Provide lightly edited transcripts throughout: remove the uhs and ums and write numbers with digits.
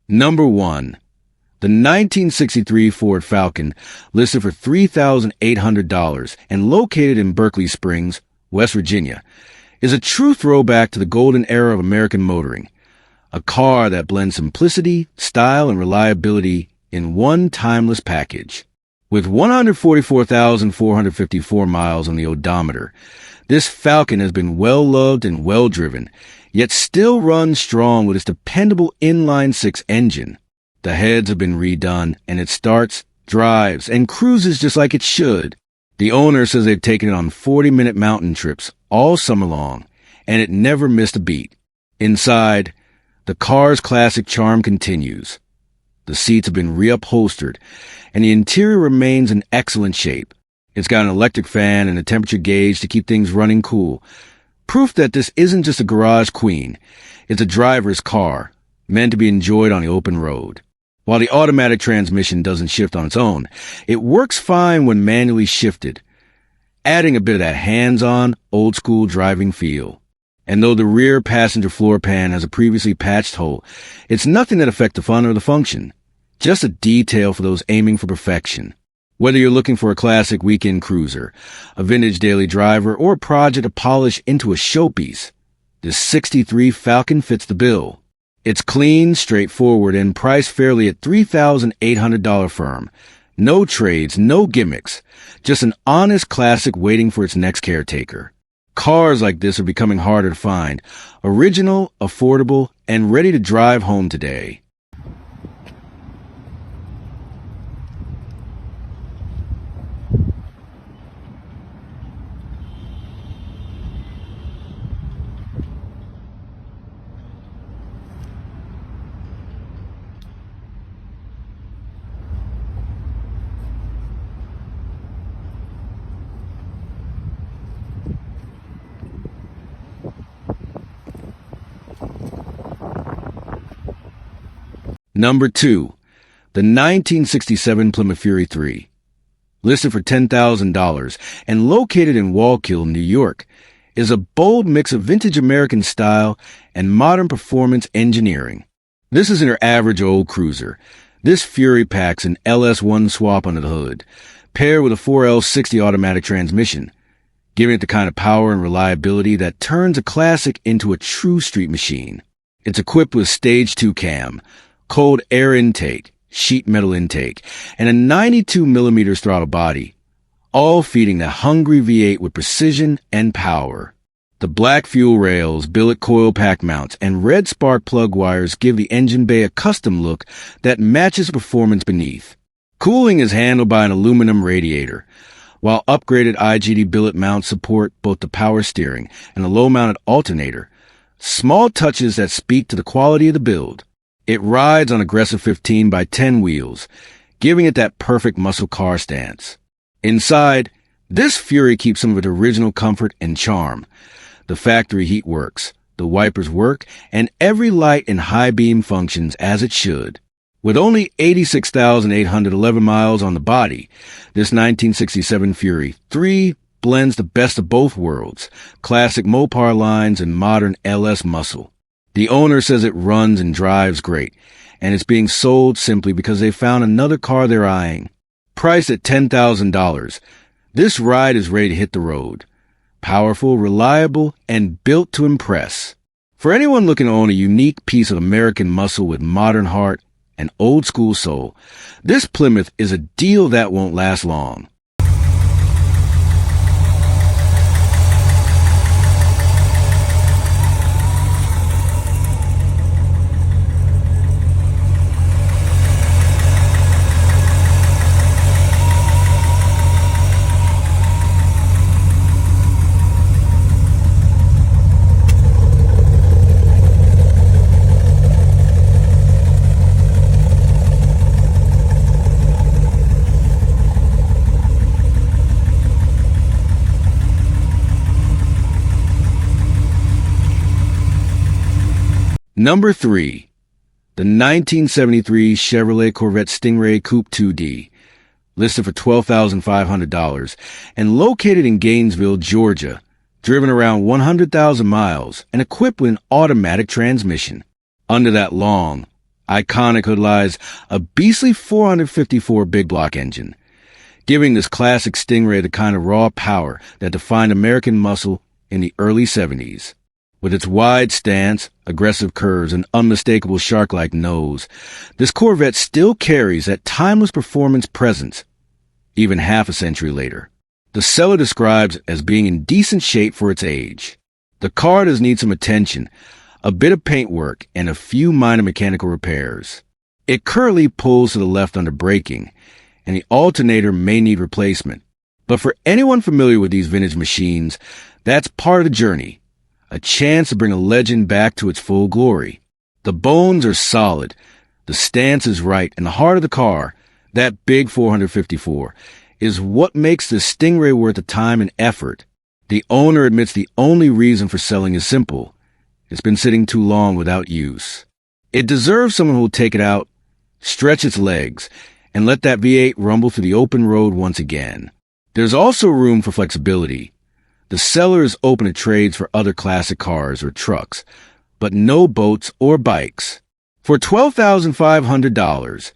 Number 1. The 1963 Ford Falcon, listed for $3,800 and located in Berkeley Springs, West Virginia, is a true throwback to the golden era of American motoring. A car that blends simplicity, style, and reliability in one timeless package. With 144,454 miles on the odometer, this Falcon has been well-loved and well-driven, yet still runs strong with its dependable inline-six engine. The heads have been redone, and it starts, drives, and cruises just like it should. The owner says they've taken it on 40-minute mountain trips all summer long, and it never missed a beat. Inside, the car's classic charm continues. The seats have been reupholstered, and the interior remains in excellent shape. It's got an electric fan and a temperature gauge to keep things running cool. Proof that this isn't just a garage queen. It's a driver's car, meant to be enjoyed on the open road. While the automatic transmission doesn't shift on its own, it works fine when manually shifted, adding a bit of that hands-on, old-school driving feel. And though the rear passenger floor pan has a previously patched hole, it's nothing that affects the fun or the function. Just a detail for those aiming for perfection. Whether you're looking for a classic weekend cruiser, a vintage daily driver, or a project to polish into a showpiece, this 63 Falcon fits the bill. It's clean, straightforward, and priced fairly at $3,800 firm. No trades, no gimmicks. Just an honest classic waiting for its next caretaker. Cars like this are becoming harder to find. Original, affordable, and ready to drive home today. Number 2. The 1967 Plymouth Fury III. Listed for $10,000 and located in Wallkill, New York, is a bold mix of vintage American style and modern performance engineering. This isn't your average old cruiser. This Fury packs an LS1 swap under the hood, paired with a 4L60 automatic transmission, giving it the kind of power and reliability that turns a classic into a true street machine. It's equipped with Stage 2 cam, cold air intake, sheet metal intake, and a 92mm throttle body, all feeding the hungry V8 with precision and power. The black fuel rails, billet coil pack mounts, and red spark plug wires give the engine bay a custom look that matches the performance beneath. Cooling is handled by an aluminum radiator, while upgraded IGD billet mounts support both the power steering and a low-mounted alternator, small touches that speak to the quality of the build. It rides on aggressive 15x10 wheels, giving it that perfect muscle car stance. Inside, this Fury keeps some of its original comfort and charm. The factory heat works, the wipers work, and every light and high beam functions as it should. With only 86,811 miles on the body, this 1967 Fury III blends the best of both worlds, classic Mopar lines and modern LS muscle. The owner says it runs and drives great, and it's being sold simply because they found another car they're eyeing. Priced at $10,000, this ride is ready to hit the road. Powerful, reliable, and built to impress. For anyone looking to own a unique piece of American muscle with modern heart and old school soul, this Plymouth is a deal that won't last long. Number 3. The 1973 Chevrolet Corvette Stingray Coupe 2D, listed for $12,500 and located in Gainesville, Georgia, driven around 100,000 miles and equipped with an automatic transmission. Under that long, Iconic hood lies a beastly 454 big block engine, giving this classic Stingray the kind of raw power that defined American muscle in the early 70s. With its wide stance, aggressive curves, and unmistakable shark-like nose, this Corvette still carries that timeless performance presence, even half a century later. The seller describes it as being in decent shape for its age. The car does need some attention, a bit of paint work, and a few minor mechanical repairs. It currently pulls to the left under braking, and the alternator may need replacement. But for anyone familiar with these vintage machines, that's part of the journey. A chance to bring a legend back to its full glory. The bones are solid, the stance is right, and the heart of the car, that big 454, is what makes this Stingray worth the time and effort. The owner admits the only reason for selling is simple. It's been sitting too long without use. It deserves someone who will take it out, stretch its legs, and let that V8 rumble through the open road once again. There's also room for flexibility. The seller is open to trades for other classic cars or trucks, but no boats or bikes. For $12,500,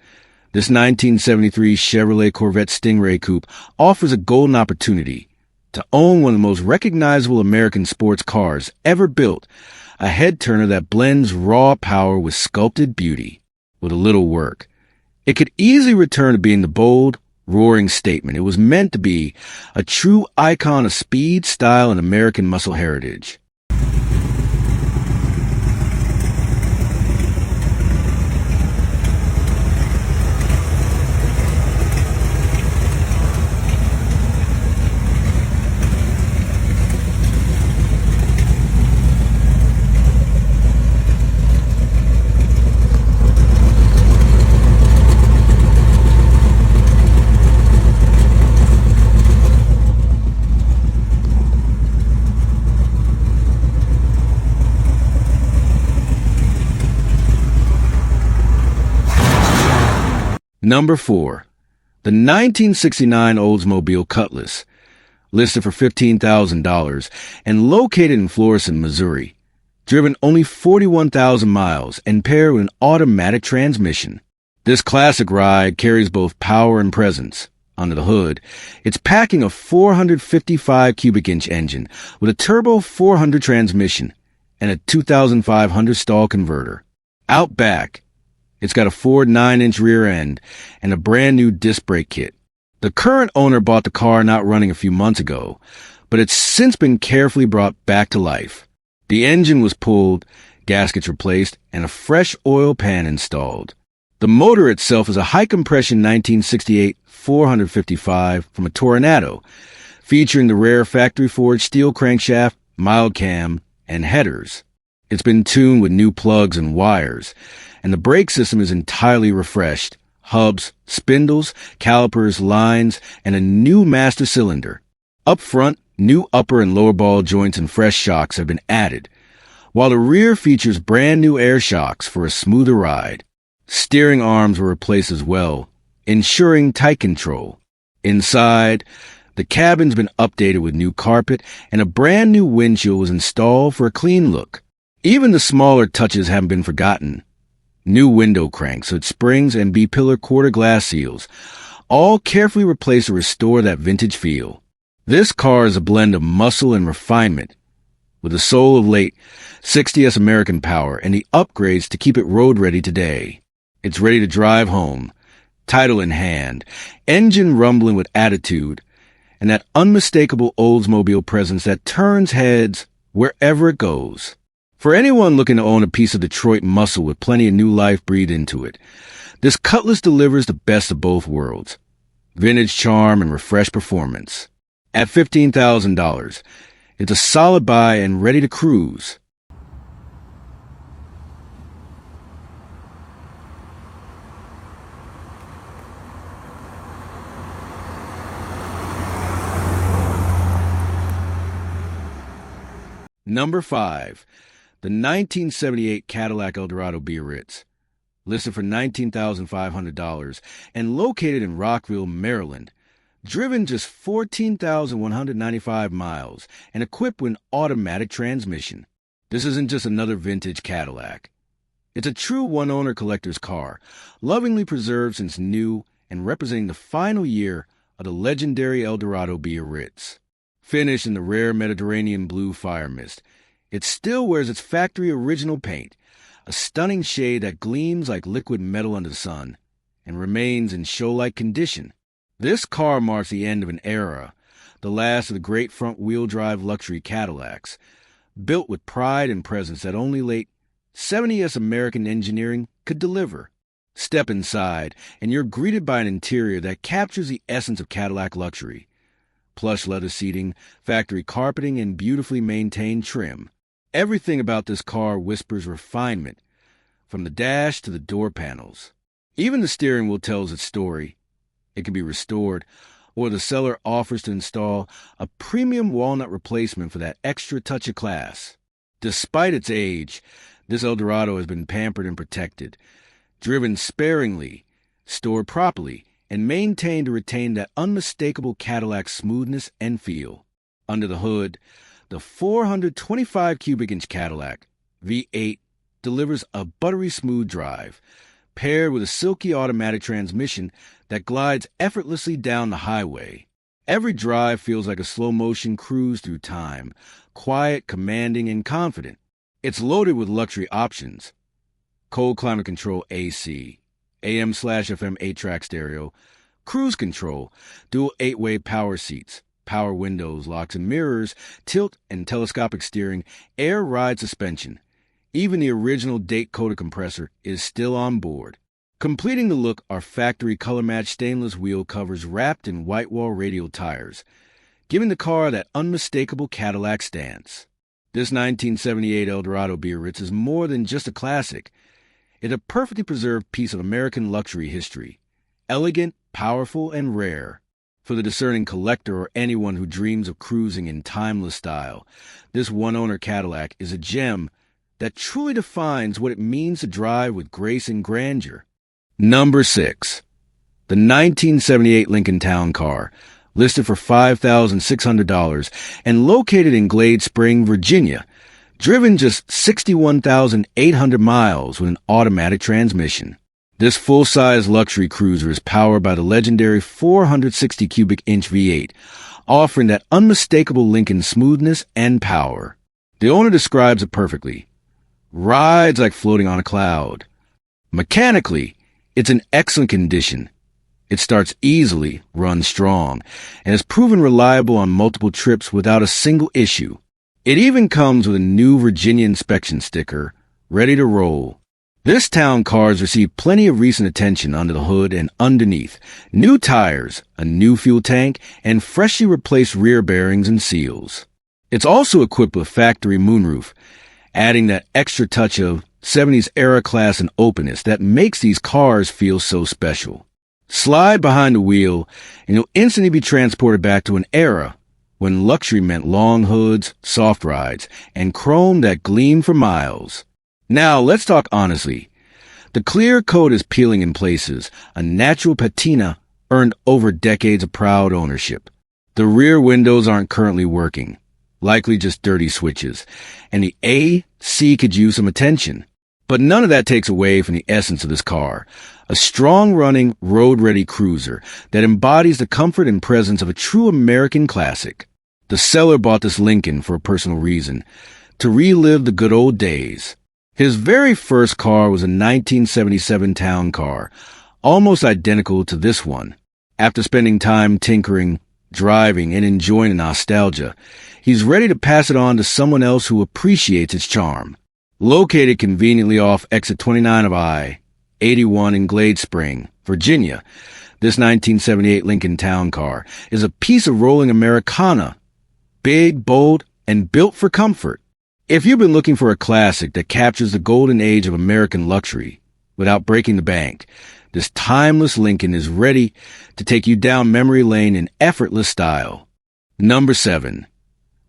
this 1973 Chevrolet Corvette Stingray Coupe offers a golden opportunity to own one of the most recognizable American sports cars ever built, a head-turner that blends raw power with sculpted beauty. With a little work, it could easily return to being the bold, roaring statement it was meant to be, a true icon of speed, style, and American muscle heritage. Number 4. The 1969 Oldsmobile Cutlass, listed for $15,000 and located in Florissant, Missouri. Driven only 41,000 miles and paired with an automatic transmission. This classic ride carries both power and presence. Under the hood, it's packing a 455 cubic inch engine with a turbo 400 transmission and a 2,500 stall converter. Out back, it's got a Ford 9-inch rear end and a brand new disc brake kit. The current owner bought the car not running a few months ago, but it's since been carefully brought back to life. The engine was pulled, gaskets replaced, and a fresh oil pan installed. The motor itself is a high-compression 1968 455 from a Toronado, featuring the rare factory-forged steel crankshaft, mild cam, and headers. It's been tuned with new plugs and wires, and the brake system is entirely refreshed. Hubs, spindles, calipers, lines, and a new master cylinder. Up front, new upper and lower ball joints and fresh shocks have been added, while the rear features brand new air shocks for a smoother ride. Steering arms were replaced as well, ensuring tight control. Inside, the cabin's been updated with new carpet, and a brand new windshield was installed for a clean look. Even the smaller touches haven't been forgotten. New window cranks with springs and B-pillar quarter glass seals, all carefully replaced to restore that vintage feel. This car is a blend of muscle and refinement, with the soul of late 60s American power and the upgrades to keep it road-ready today. It's ready to drive home, title in hand, engine rumbling with attitude, and that unmistakable Oldsmobile presence that turns heads wherever it goes. For anyone looking to own a piece of Detroit muscle with plenty of new life breathed into it, this Cutlass delivers the best of both worlds. Vintage charm and refreshed performance. At $15,000, it's a solid buy and ready to cruise. Number 5. The 1978 Cadillac Eldorado Biarritz, listed for $19,500 and located in Rockville, Maryland, driven just 14,195 miles and equipped with an automatic transmission. This isn't just another vintage Cadillac. It's a true one-owner collector's car, lovingly preserved since new and representing the final year of the legendary Eldorado Biarritz. Finished in the rare Mediterranean blue fire mist, it still wears its factory original paint, a stunning shade that gleams like liquid metal under the sun, and remains in show-like condition. This car marks the end of an era, the last of the great front-wheel drive luxury Cadillacs, built with pride and presence that only late 70s American engineering could deliver. Step inside, and you're greeted by an interior that captures the essence of Cadillac luxury. Plush leather seating, factory carpeting, and beautifully maintained trim. Everything about this car whispers refinement, from the dash to the door panels. Even the steering wheel tells its story. It can be restored, or the seller offers to install a premium walnut replacement for that extra touch of class. Despite its age, this Eldorado has been pampered and protected, driven sparingly, stored properly, and maintained to retain that unmistakable Cadillac smoothness and feel. Under the hood, the 425 cubic inch Cadillac V8 delivers a buttery smooth drive, paired with a silky automatic transmission that glides effortlessly down the highway. Every drive feels like a slow-motion cruise through time, quiet, commanding, and confident. It's loaded with luxury options: cold climate control AC, AM/FM 8-track stereo, cruise control, dual 8-way power seats, power windows, locks and mirrors, tilt and telescopic steering, air ride suspension. Even the original Date-Coated compressor is still on board. Completing the look are factory color-matched stainless wheel covers wrapped in white-wall radial tires, giving the car that unmistakable Cadillac stance. This 1978 Eldorado Biarritz is more than just a classic. It's a perfectly preserved piece of American luxury history. Elegant, powerful, and rare. For the discerning collector or anyone who dreams of cruising in timeless style, this one-owner Cadillac is a gem that truly defines what it means to drive with grace and grandeur. Number 6. The 1978 Lincoln Town Car, listed for $5,600 and located in Glade Spring, Virginia, driven just 61,800 miles with an automatic transmission. This full-size luxury cruiser is powered by the legendary 460 cubic inch V8, offering that unmistakable Lincoln smoothness and power. The owner describes it perfectly. Rides like floating on a cloud. Mechanically, it's in excellent condition. It starts easily, runs strong, and has proven reliable on multiple trips without a single issue. It even comes with a new Virginia inspection sticker, ready to roll. This town car has received plenty of recent attention under the hood and underneath. New tires, a new fuel tank, and freshly replaced rear bearings and seals. It's also equipped with factory moonroof, adding that extra touch of 70s era class and openness that makes these cars feel so special. Slide behind the wheel, and you'll instantly be transported back to an era when luxury meant long hoods, soft rides, and chrome that gleamed for miles. Now, let's talk honestly. The clear coat is peeling in places, a natural patina earned over decades of proud ownership. The rear windows aren't currently working, likely just dirty switches, and the AC could use some attention. But none of that takes away from the essence of this car, a strong-running, road-ready cruiser that embodies the comfort and presence of a true American classic. The seller bought this Lincoln for a personal reason, to relive the good old days. His very first car was a 1977 town car, almost identical to this one. After spending time tinkering, driving, and enjoying the nostalgia, he's ready to pass it on to someone else who appreciates its charm. Located conveniently off exit 29 of I-81 in Glade Spring, Virginia, this 1978 Lincoln Town Car is a piece of rolling Americana, big, bold, and built for comfort. If you've been looking for a classic that captures the golden age of American luxury without breaking the bank, this timeless Lincoln is ready to take you down memory lane in effortless style. Number 7.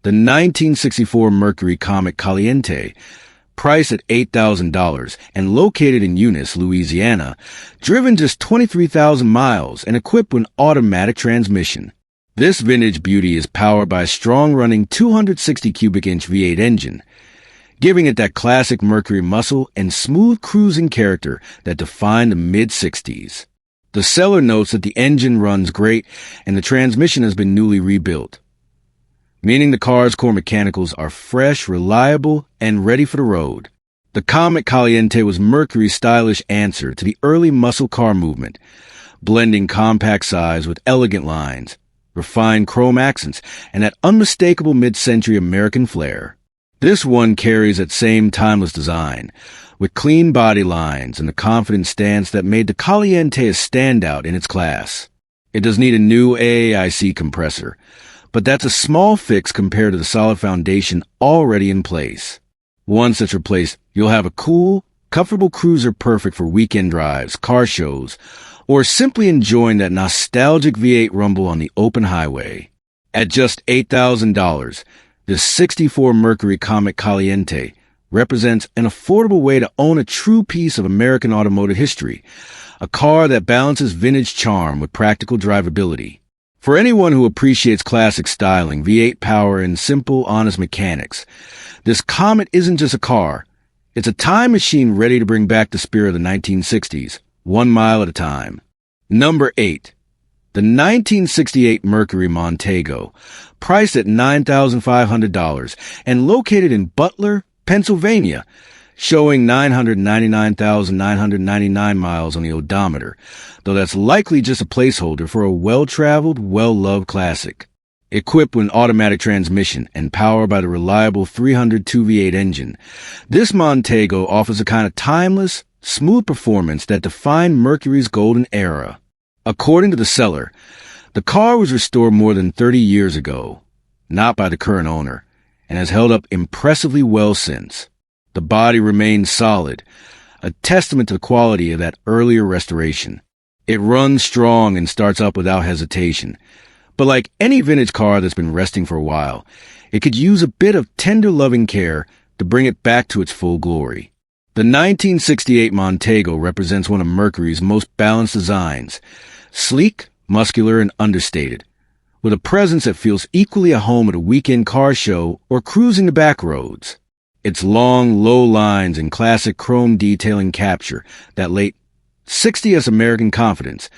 The 1964 Mercury Comet Caliente, priced at $8,000 and located in Eunice, Louisiana, driven just 23,000 miles and equipped with an automatic transmission. This vintage beauty is powered by a strong-running 260 cubic inch V8 engine, giving it that classic Mercury muscle and smooth cruising character that defined the mid-60s. The seller notes that the engine runs great and the transmission has been newly rebuilt, meaning the car's core mechanicals are fresh, reliable, and ready for the road. The Comet Caliente was Mercury's stylish answer to the early muscle car movement, blending compact size with elegant lines, refined chrome accents, and that unmistakable mid-century American flair. This one carries that same timeless design, with clean body lines and the confident stance that made the Caliente a standout in its class. It does need a new AAIC compressor, but that's a small fix compared to the solid foundation already in place. Once it's replaced, you'll have a cool, comfortable cruiser perfect for weekend drives, car shows, or simply enjoying that nostalgic V8 rumble on the open highway. At just $8,000, this 64 Mercury Comet Caliente represents an affordable way to own a true piece of American automotive history, a car that balances vintage charm with practical drivability. For anyone who appreciates classic styling, V8 power, and simple, honest mechanics, this Comet isn't just a car. It's a time machine ready to bring back the spirit of the 1960s, 1 mile at a time. Number 8. The 1968 Mercury Montego, priced at $9,500 and located in Butler, Pennsylvania, showing 999,999 miles on the odometer, though that's likely just a placeholder for a well-traveled, well-loved classic. Equipped with an automatic transmission and powered by the reliable 302 V8 engine, this Montego offers a kind of timeless, smooth performance that defined Mercury's golden era. According to the seller, the car was restored more than 30 years ago, not by the current owner, and has held up impressively well since. The body remains solid, a testament to the quality of that earlier restoration. It runs strong and starts up without hesitation, but like any vintage car that's been resting for a while, it could use a bit of tender loving care to bring it back to its full glory. The 1968 Montego represents one of Mercury's most balanced designs, sleek, muscular, and understated, with a presence that feels equally at home at a weekend car show or cruising the back roads. Its long, low lines and classic chrome detailing capture that late 60s American confidence,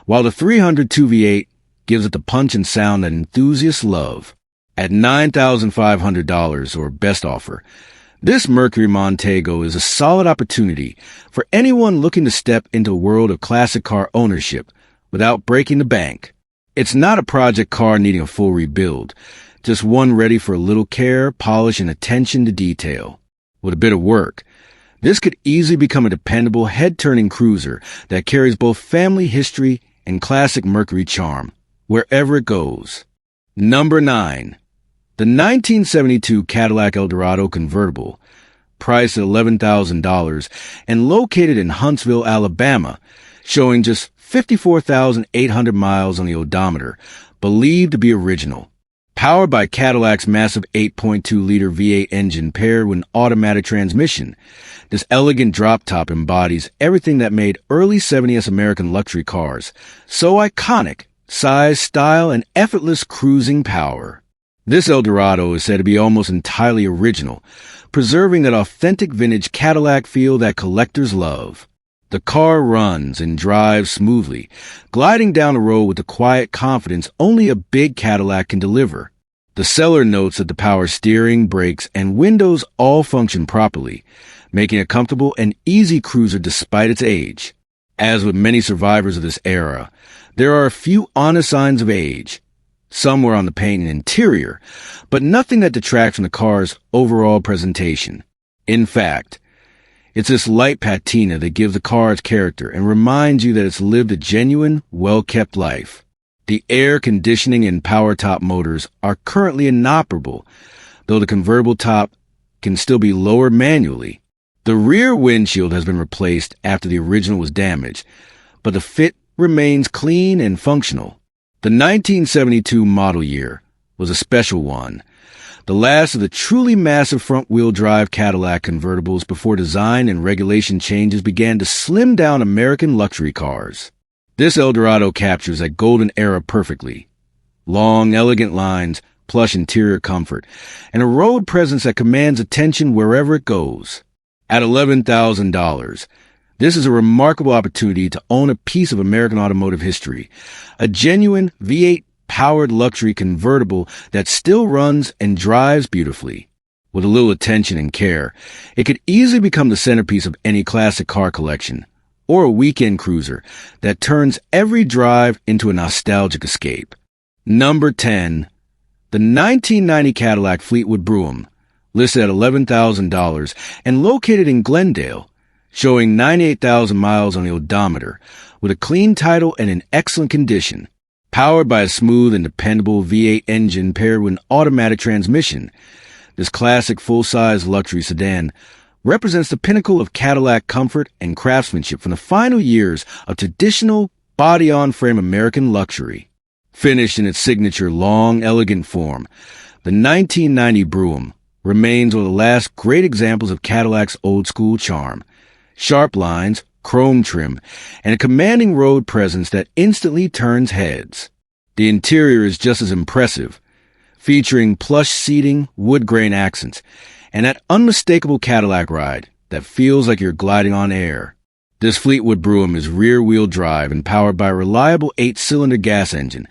while the 302 V8 gives it the punch and sound that enthusiasts love. At $9,500 or best offer, this Mercury Montego is a solid opportunity for anyone looking to step into a world of classic car ownership without breaking the bank. It's not a project car needing a full rebuild, just one ready for a little care, polish, and attention to detail. With a bit of work, this could easily become a dependable, head-turning cruiser that carries both family history and classic Mercury charm, wherever it goes. Number 9. The 1972 Cadillac Eldorado convertible, priced at $11,000 and located in Huntsville, Alabama, showing just 54,800 miles on the odometer, believed to be original. Powered by Cadillac's massive 8.2-liter V8 engine paired with an automatic transmission, this elegant drop-top embodies everything that made early 70s American luxury cars so iconic: size, style, and effortless cruising power. This Eldorado is said to be almost entirely original, preserving that authentic vintage Cadillac feel that collectors love. The car runs and drives smoothly, gliding down the road with the quiet confidence only a big Cadillac can deliver. The seller notes that the power steering, brakes, and windows all function properly, making it a comfortable and easy cruiser despite its age. As with many survivors of this era, there are a few honest signs of age. Some were on the paint and interior, but nothing that detracts from the car's overall presentation. In fact, it's this light patina that gives the car its character and reminds you that it's lived a genuine, well-kept life. The air conditioning and power top motors are currently inoperable, though the convertible top can still be lowered manually. The rear windshield has been replaced after the original was damaged, but the fit remains clean and functional. The 1972 model year was a special one, the last of the truly massive front-wheel drive Cadillac convertibles before design and regulation changes began to slim down American luxury cars. This Eldorado captures that golden era perfectly. Long, elegant lines, plush interior comfort, and a road presence that commands attention wherever it goes. At $11,000, this is a remarkable opportunity to own a piece of American automotive history, a genuine V8-powered luxury convertible that still runs and drives beautifully. With a little attention and care, it could easily become the centerpiece of any classic car collection, or a weekend cruiser that turns every drive into a nostalgic escape. Number 10. The 1990 Cadillac Fleetwood Brougham, listed at $11,000 and located in Glendale, showing 98,000 miles on the odometer, with a clean title and in excellent condition. Powered by a smooth and dependable V8 engine paired with an automatic transmission, this classic full-size luxury sedan represents the pinnacle of Cadillac comfort and craftsmanship from the final years of traditional body-on-frame American luxury. Finished in its signature long, elegant form, the 1990 Brougham remains one of the last great examples of Cadillac's old-school charm. Sharp lines, chrome trim, and a commanding road presence that instantly turns heads. The interior is just as impressive, featuring plush seating, wood grain accents, and that unmistakable Cadillac ride that feels like you're gliding on air. This Fleetwood Brougham is rear-wheel drive and powered by a reliable 8-cylinder gas engine,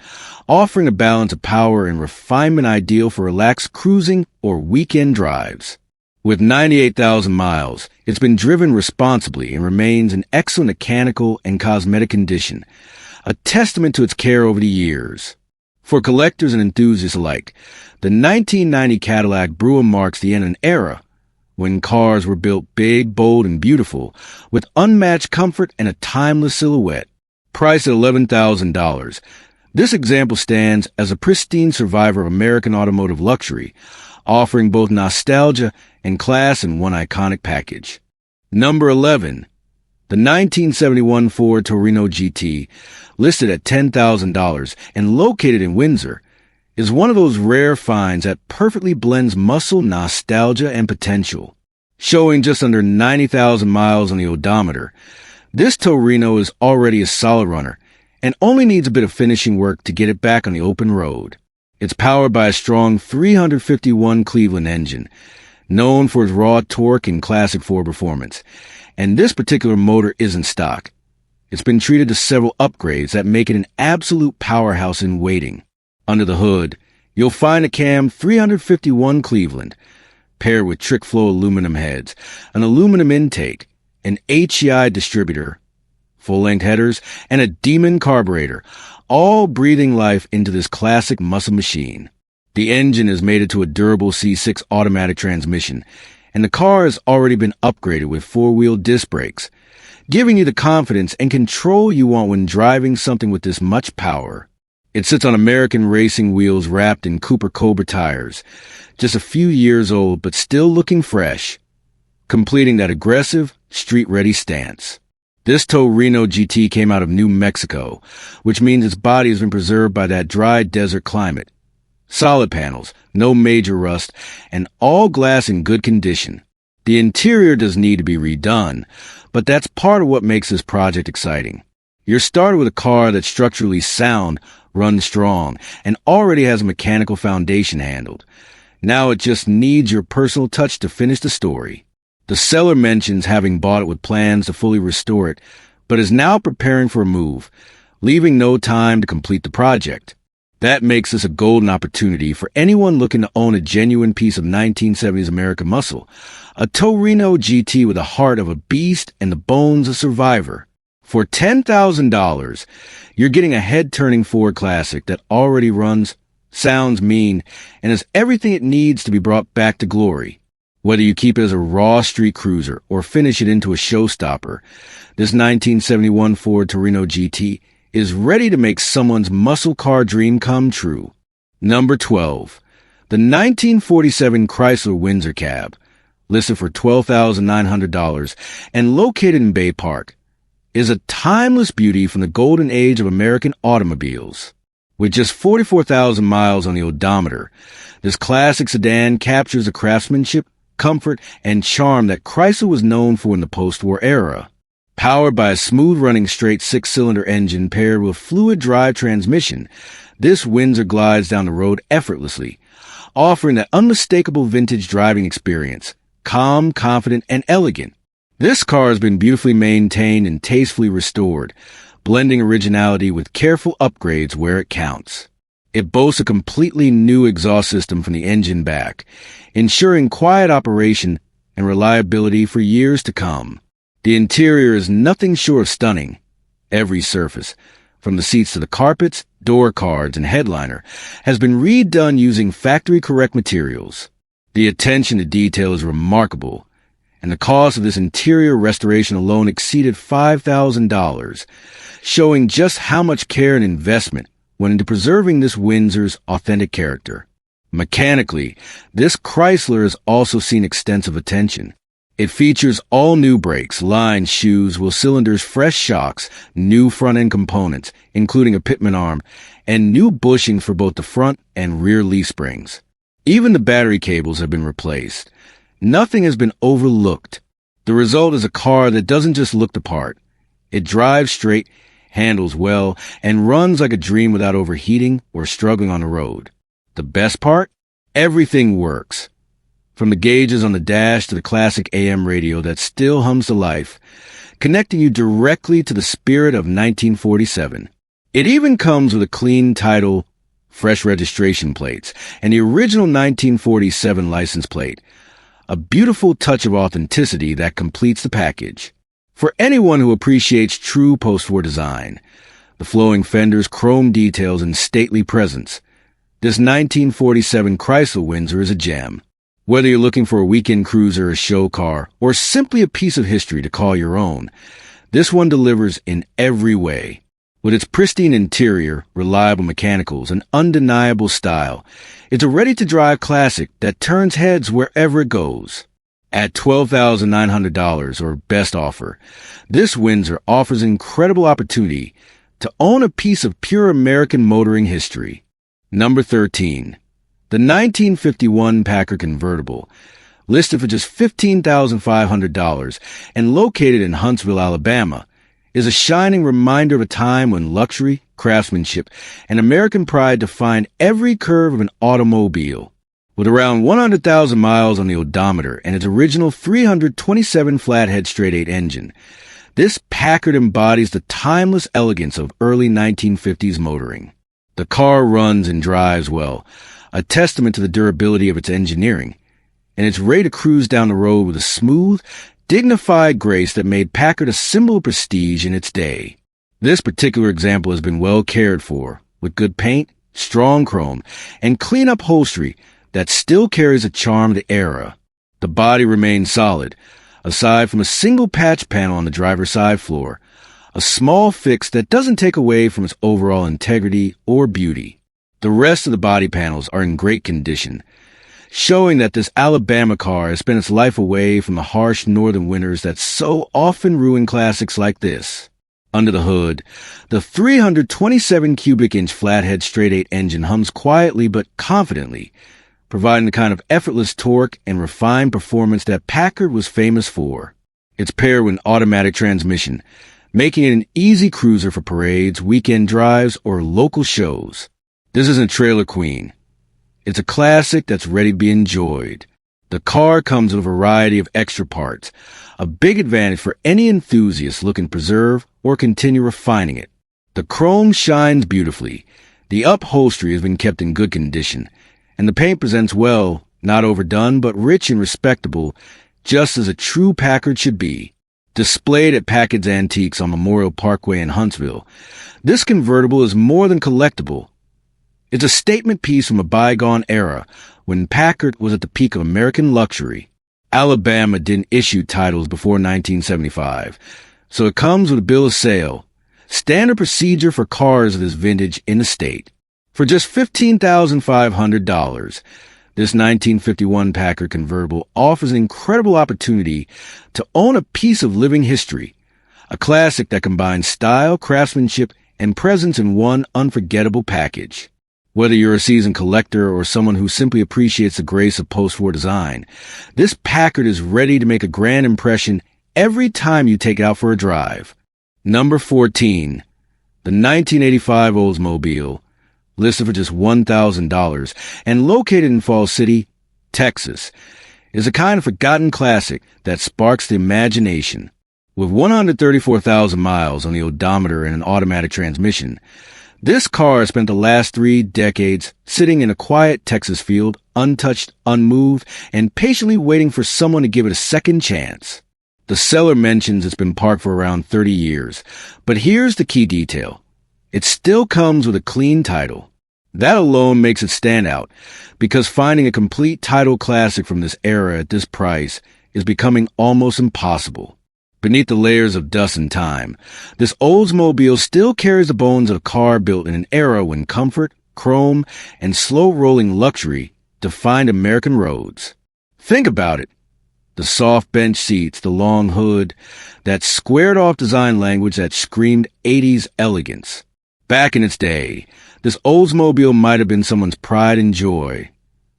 offering a balance of power and refinement ideal for relaxed cruising or weekend drives. With 98,000 miles, it's been driven responsibly and remains in excellent mechanical and cosmetic condition, a testament to its care over the years. For collectors and enthusiasts alike, the 1990 Cadillac Brougham marks the end of an era when cars were built big, bold, and beautiful, with unmatched comfort and a timeless silhouette. Priced at $11,000, this example stands as a pristine survivor of American automotive luxury, offering both nostalgia and class in one iconic package. Number 11. The 1971 Ford Torino GT, listed at $10,000 and located in Windsor, is one of those rare finds that perfectly blends muscle, nostalgia, and potential. Showing just under 90,000 miles on the odometer, this Torino is already a solid runner and only needs a bit of finishing work to get it back on the open road. It's powered by a strong 351 Cleveland engine, known for its raw torque and classic Ford performance, and this particular motor isn't stock. It's been treated to several upgrades that make it an absolute powerhouse in waiting. Under the hood, you'll find a cam 351 Cleveland, paired with trick flow aluminum heads, an aluminum intake, an HEI distributor, full-length headers, and a Demon carburetor, all breathing life into this classic muscle machine. The engine is mated to a durable C6 automatic transmission, and the car has already been upgraded with four-wheel disc brakes, giving you the confidence and control you want when driving something with this much power. It sits on American racing wheels wrapped in Cooper Cobra tires, just a few years old but still looking fresh, completing that aggressive, street-ready stance. This Torino GT came out of New Mexico, which means its body has been preserved by that dry desert climate. Solid panels, no major rust, and all glass in good condition. The interior does need to be redone, but that's part of what makes this project exciting. You're started with a car that's structurally sound, runs strong, and already has a mechanical foundation handled. Now it just needs your personal touch to finish the story. The seller mentions having bought it with plans to fully restore it, but is now preparing for a move, leaving no time to complete the project. That makes this a golden opportunity for anyone looking to own a genuine piece of 1970s American muscle, a Torino GT with the heart of a beast and the bones of a survivor. For $10,000, you're getting a head-turning Ford classic that already runs, sounds mean, and has everything it needs to be brought back to glory. Whether you keep it as a raw street cruiser or finish it into a showstopper, this 1971 Ford Torino GT is ready to make someone's muscle car dream come true. Number 12. The 1947 Chrysler Windsor Cab, listed for $12,900 and located in Bay Park, is a timeless beauty from the golden age of American automobiles. With just 44,000 miles on the odometer, this classic sedan captures the craftsmanship, comfort, and charm that Chrysler was known for in the post-war era. Powered by a smooth-running straight 6-cylinder engine paired with fluid drive transmission, this Windsor glides down the road effortlessly, offering that unmistakable vintage driving experience, calm, confident, and elegant. This car has been beautifully maintained and tastefully restored, blending originality with careful upgrades where it counts. It boasts a completely new exhaust system from the engine back, ensuring quiet operation and reliability for years to come. The interior is nothing short of stunning. Every surface, from the seats to the carpets, door cards, and headliner, has been redone using factory-correct materials. The attention to detail is remarkable, and the cost of this interior restoration alone exceeded $5,000, showing just how much care and investment went into preserving this Windsor's authentic character. Mechanically, this Chrysler has also seen extensive attention. It features all new brakes, lines, shoes, wheel cylinders, fresh shocks, new front-end components, including a pitman arm, and new bushing for both the front and rear leaf springs. Even the battery cables have been replaced. Nothing has been overlooked. The result is a car that doesn't just look the part. It drives straight, handles well, and runs like a dream without overheating or struggling on the road. The best part? Everything works. From the gauges on the dash to the classic AM radio that still hums to life, connecting you directly to the spirit of 1947. It even comes with a clean title, fresh registration plates, and the original 1947 license plate, a beautiful touch of authenticity that completes the package. For anyone who appreciates true post-war design, the flowing fenders, chrome details, and stately presence, this 1947 Chrysler Windsor is a gem. Whether you're looking for a weekend cruiser, a show car, or simply a piece of history to call your own, this one delivers in every way. With its pristine interior, reliable mechanicals, and undeniable style, it's a ready-to-drive classic that turns heads wherever it goes. At $12,900 or best offer, this Windsor offers an incredible opportunity to own a piece of pure American motoring history. Number 13. The 1951 Packard convertible, listed for just $15,500 and located in Huntsville, Alabama, is a shining reminder of a time when luxury, craftsmanship, and American pride defined every curve of an automobile. With around 100,000 miles on the odometer and its original 327 flathead straight-eight engine, this Packard embodies the timeless elegance of early 1950s motoring. The car runs and drives well, a testament to the durability of its engineering, and it's ready to cruise down the road with a smooth, dignified grace that made Packard a symbol of prestige in its day. This particular example has been well cared for, with good paint, strong chrome, and clean upholstery that still carries a charm of the era. The body remains solid, aside from a single patch panel on the driver's side floor, a small fix that doesn't take away from its overall integrity or beauty. The rest of the body panels are in great condition, showing that this Alabama car has spent its life away from the harsh northern winters that so often ruin classics like this. Under the hood, the 327 cubic inch flathead straight-eight engine hums quietly but confidently, providing the kind of effortless torque and refined performance that Packard was famous for. It's paired with an automatic transmission, making it an easy cruiser for parades, weekend drives, or local shows. This isn't a trailer queen. It's a classic that's ready to be enjoyed. The car comes with a variety of extra parts, a big advantage for any enthusiast looking to preserve or continue refining it. The chrome shines beautifully, the upholstery has been kept in good condition, and the paint presents well, not overdone, but rich and respectable, just as a true Packard should be. Displayed at Packard's Antiques on Memorial Parkway in Huntsville, this convertible is more than collectible. It's a statement piece from a bygone era when Packard was at the peak of American luxury. Alabama didn't issue titles before 1975, so it comes with a bill of sale, standard procedure for cars of this vintage in the state. For just $15,500, this 1951 Packard convertible offers an incredible opportunity to own a piece of living history, a classic that combines style, craftsmanship, and presence in one unforgettable package. Whether you're a seasoned collector or someone who simply appreciates the grace of post-war design, this Packard is ready to make a grand impression every time you take it out for a drive. Number 14. The 1985 Oldsmobile, listed for just $1,000 and located in Falls City, Texas, is a kind of forgotten classic that sparks the imagination. With 134,000 miles on the odometer and an automatic transmission, this car spent the last 3 decades sitting in a quiet Texas field, untouched, unmoved, and patiently waiting for someone to give it a second chance. The seller mentions it's been parked for around 30 years, but here's the key detail. It still comes with a clean title. That alone makes it stand out, because finding a complete title classic from this era at this price is becoming almost impossible. Beneath the layers of dust and time, this Oldsmobile still carries the bones of a car built in an era when comfort, chrome, and slow-rolling luxury defined American roads. Think about it. The soft bench seats, the long hood, that squared-off design language that screamed 80s elegance. Back in its day, this Oldsmobile might have been someone's pride and joy.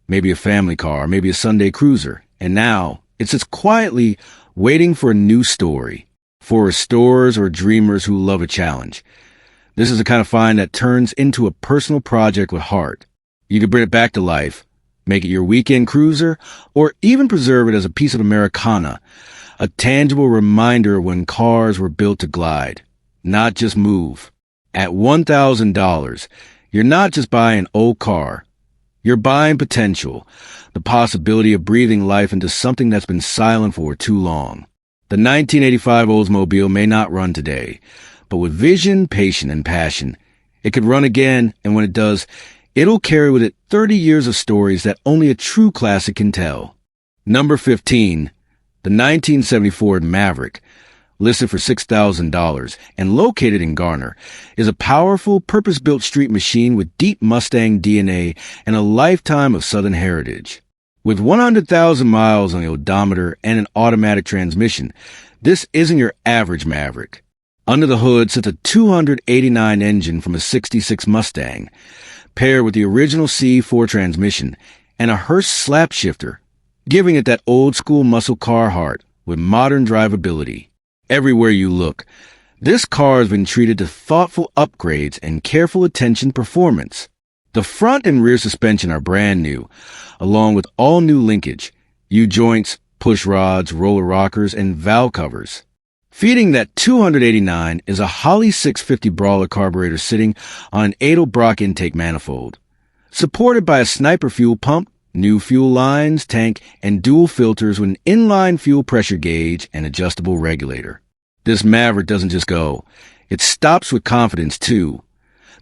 Maybe a family car, maybe a Sunday cruiser. And now, it sits quietly waiting for a new story, for restorers or dreamers who love a challenge. This is the kind of find that turns into a personal project with heart. You can bring it back to life, make it your weekend cruiser, or even preserve it as a piece of Americana, a tangible reminder of when cars were built to glide, not just move. At $1,000, you're not just buying an old car. You're buying potential, the possibility of breathing life into something that's been silent for too long. The 1985 Oldsmobile may not run today, but with vision, patience, and passion, it could run again, and when it does, it'll carry with it 30 years of stories that only a true classic can tell. Number 15, the 1970 Ford Maverick, listed for $6,000 and located in Garner, is a powerful, purpose-built street machine with deep Mustang DNA and a lifetime of Southern heritage. With 100,000 miles on the odometer and an automatic transmission, this isn't your average Maverick. Under the hood sits a 289 engine from a 66 Mustang, paired with the original C4 transmission and a Hurst slap shifter, giving it that old-school muscle car heart with modern drivability. Everywhere you look, this car has been treated to thoughtful upgrades and careful attention performance. The front and rear suspension are brand new, along with all new linkage, U-joints, push rods, roller rockers, and valve covers. Feeding that 289 is a Holley 650 Brawler carburetor sitting on an Edelbrock intake manifold, supported by a Sniper fuel pump, new fuel lines, tank, and dual filters with an inline fuel pressure gauge and adjustable regulator. This Maverick doesn't just go. It stops with confidence, too,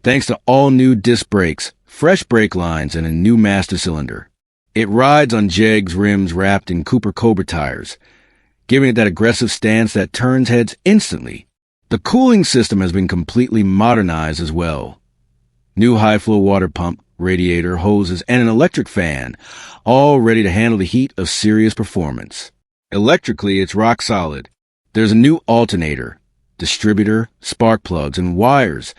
thanks to all-new disc brakes, fresh brake lines, and a new master cylinder. It rides on jegs rims wrapped in Cooper Cobra tires, giving it that aggressive stance that turns heads instantly. The cooling system has been completely modernized as well. New high-flow water pump, radiator, hoses, and an electric fan, all ready to handle the heat of serious performance. Electrically, it's rock solid. There's a new alternator, distributor, spark plugs, and wires,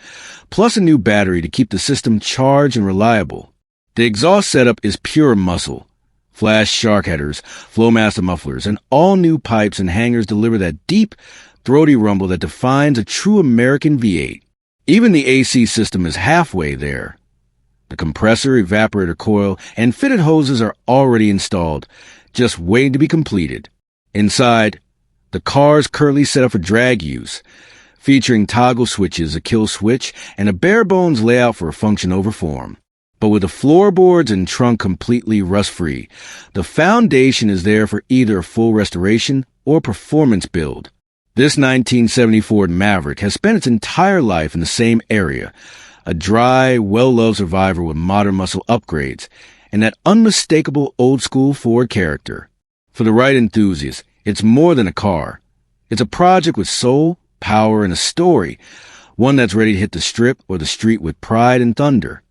plus a new battery to keep the system charged and reliable. The exhaust setup is pure muscle. Flash shark headers, Flowmaster mufflers, and all new pipes and hangers deliver that deep, throaty rumble that defines a true American V8. Even the AC system is halfway there. The compressor, evaporator coil, and fitted hoses are already installed, just waiting to be completed. Inside, the car is currently set up for drag use, featuring toggle switches, a kill switch, and a bare-bones layout for a function over form. But with the floorboards and trunk completely rust-free, the foundation is there for either a full restoration or performance build. This 1970 Ford Maverick has spent its entire life in the same area, a dry, well-loved survivor with modern muscle upgrades and that unmistakable old-school Ford character. For the right enthusiast, it's more than a car. It's a project with soul, power, and a story, one that's ready to hit the strip or the street with pride and thunder.